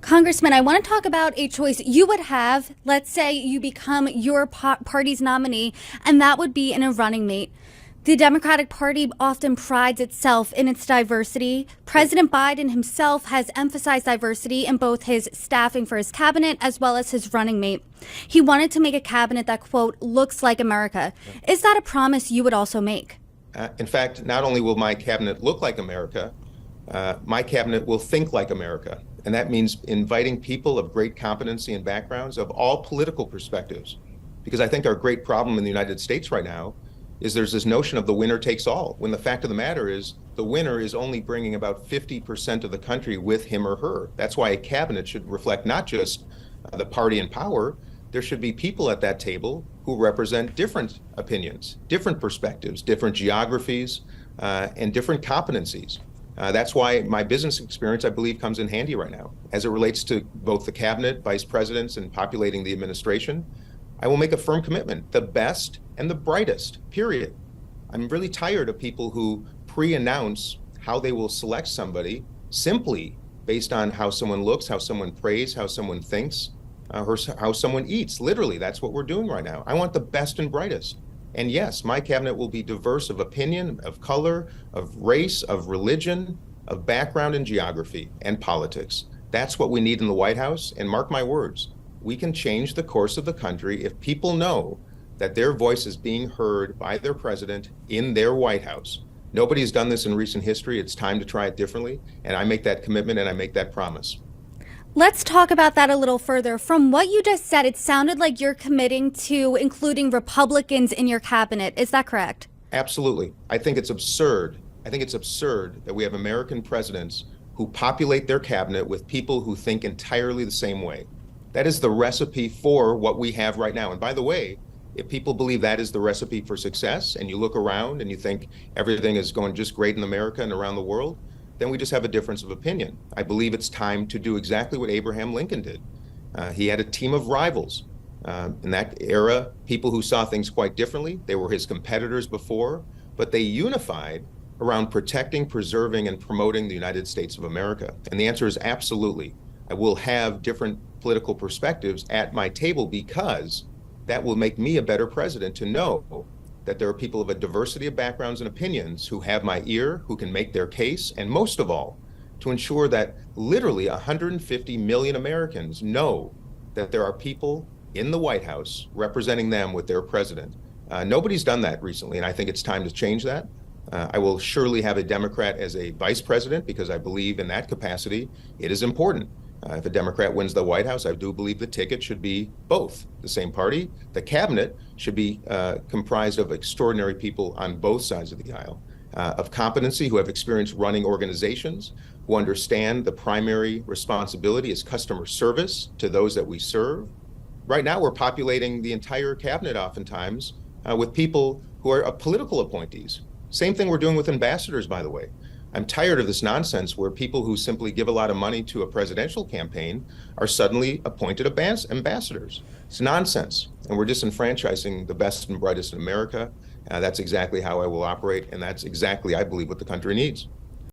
Congressman, I want to talk about a choice you would have. Let's say you become your party's nominee, and that would be in a running mate. The Democratic Party often prides itself in its diversity. President Biden himself has emphasized diversity in both his staffing for his cabinet as well as his running mate. He wanted to make a cabinet that, quote, looks like America. Is that a promise you would also make? In fact, not only will my cabinet look like America, my cabinet will think like America. And that means inviting people of great competency and backgrounds of all political perspectives. Because I think our great problem in the United States right now is there's this notion of the winner takes all, when the fact of the matter is the winner is only bringing about 50% of the country with him or her. That's why a cabinet should reflect not just the party in power. There should be people at that table who represent different opinions, different perspectives, different geographies, and different competencies. That's why my business experience, I believe, comes in handy right now. As it relates to both the cabinet, vice presidents, and populating the administration, I will make a firm commitment, the best and the brightest, period. I'm really tired of people who pre-announce how they will select somebody simply based on how someone looks, how someone prays, how someone thinks, or how someone eats. Literally, that's what we're doing right now. I want the best and brightest. And yes, my cabinet will be diverse of opinion, of color, of race, of religion, of background and geography and politics. That's what we need in the White House. And mark my words, we can change the course of the country if people know that their voice is being heard by their president in their White House. Nobody's done this in recent history. It's time to try it differently. And I make that commitment and I make that promise. Let's talk about that a little further. From what you just said, it sounded like you're committing to including Republicans in your cabinet. Is that correct? Absolutely. I think it's absurd. I think it's absurd that we have American presidents who populate their cabinet with people who think entirely the same way. That is the recipe for what we have right now. And by the way, if people believe that is the recipe for success, and you look around and you think everything is going just great in America and around the world, then we just have a difference of opinion. I believe it's time to do exactly what Abraham Lincoln did. He had a team of rivals. In that era, people who saw things quite differently. They were his competitors before, but they unified around protecting, preserving, and promoting the United States of America. And the answer is absolutely. I will have different political perspectives at my table because that will make me a better president to know that there are people of a diversity of backgrounds and opinions who have my ear, who can make their case, and most of all, to ensure that literally 150 million Americans know that there are people in the White House representing them with their president. Nobody's done that recently, and I think it's time to change that. I will surely have a Democrat as a vice president because I believe in that capacity it is important. If a Democrat wins the White House, I do believe the ticket should be both the same party. The cabinet should be comprised of extraordinary people on both sides of the aisle, of competency, who have experience running organizations, who understand the primary responsibility is customer service to those that we serve. Right now, we're populating the entire cabinet oftentimes with people who are political appointees. Same thing we're doing with ambassadors, by the way. I'm tired of this nonsense where people who simply give a lot of money to a presidential campaign are suddenly appointed ambassadors. It's nonsense. And we're disenfranchising the best and brightest in America. That's exactly how I will operate. And that's exactly, I believe, what the country needs.